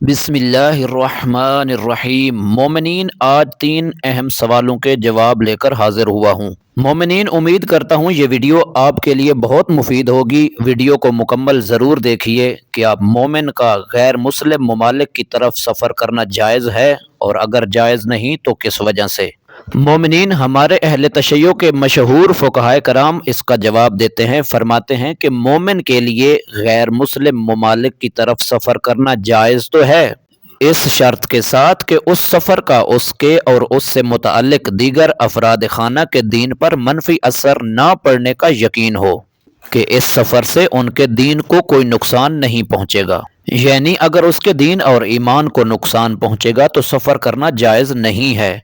بسم اللہ الرحمن الرحیم۔ مومنین، آج 3 اہم سوالوں کے جواب لے کر حاضر ہوا ہوں۔ مومنین، امید کرتا ہوں یہ ویڈیو آپ کے لیے بہت مفید ہوگی۔ ویڈیو کو مکمل ضرور دیکھیے کہ آپ مومن کا غیر مسلم ممالک کی طرف سفر کرنا جائز ہے، اور اگر جائز نہیں تو کس وجہ سے۔ مومنین، ہمارے اہل تشیع کے مشہور فقہائے کرام اس کا جواب دیتے ہیں، فرماتے ہیں کہ مومن کے لیے غیر مسلم ممالک کی طرف سفر کرنا جائز تو ہے، اس شرط کے ساتھ کہ اس سفر کا اس کے اور اس سے متعلق دیگر افراد خانہ کے دین پر منفی اثر نہ پڑنے کا یقین ہو، کہ اس سفر سے ان کے دین کو کوئی نقصان نہیں پہنچے گا۔ یعنی اگر اس کے دین اور ایمان کو نقصان پہنچے گا تو سفر کرنا جائز نہیں ہے۔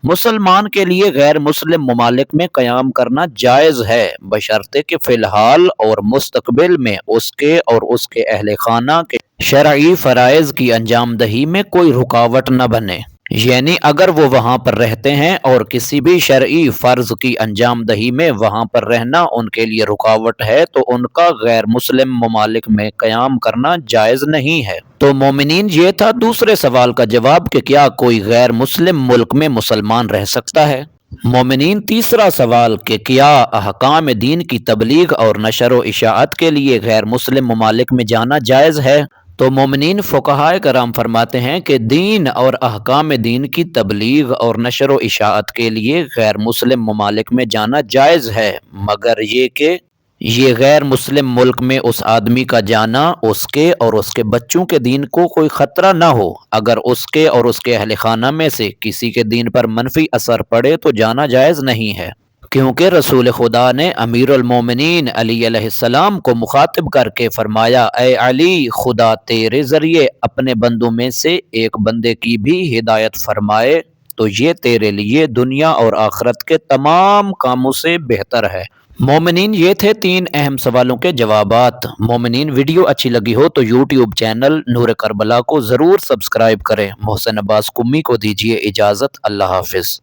مسلمان کے لیے غیر مسلم ممالک میں قیام کرنا جائز ہے، بشرطے کہ فی الحال اور مستقبل میں اس کے اور اس کے اہل خانہ کے شرعی فرائض کی انجام دہی میں کوئی رکاوٹ نہ بنے۔ یعنی اگر وہ وہاں پر رہتے ہیں اور کسی بھی شرعی فرض کی انجام دہی میں وہاں پر رہنا ان کے لیے رکاوٹ ہے تو ان کا غیر مسلم ممالک میں قیام کرنا جائز نہیں ہے۔ تو مومنین، یہ تھا دوسرے سوال کا جواب کہ کیا کوئی غیر مسلم ملک میں مسلمان رہ سکتا ہے۔ مومنین، تیسرا سوال کہ کیا احکام دین کی تبلیغ اور نشر و اشاعت کے لیے غیر مسلم ممالک میں جانا جائز ہے۔ تو مومنین، فقہائے کرام فرماتے ہیں کہ دین اور احکام دین کی تبلیغ اور نشر و اشاعت کے لیے غیر مسلم ممالک میں جانا جائز ہے، مگر یہ کہ یہ غیر مسلم ملک میں اس آدمی کا جانا اس کے اور اس کے بچوں کے دین کو کوئی خطرہ نہ ہو۔ اگر اس کے اور اس کے اہل خانہ میں سے کسی کے دین پر منفی اثر پڑے تو جانا جائز نہیں ہے، کیونکہ رسول خدا نے امیر المومنین علی علیہ السلام کو مخاطب کر کے فرمایا، اے علی، خدا تیرے ذریعے اپنے بندوں میں سے ایک بندے کی بھی ہدایت فرمائے تو یہ تیرے لیے دنیا اور آخرت کے تمام کاموں سے بہتر ہے۔ مومنین، یہ تھے 3 اہم سوالوں کے جوابات۔ مومنین، ویڈیو اچھی لگی ہو تو یوٹیوب چینل نور کربلا کو ضرور سبسکرائب کریں۔ محسن عباس قمی کو دیجیے اجازت۔ اللہ حافظ۔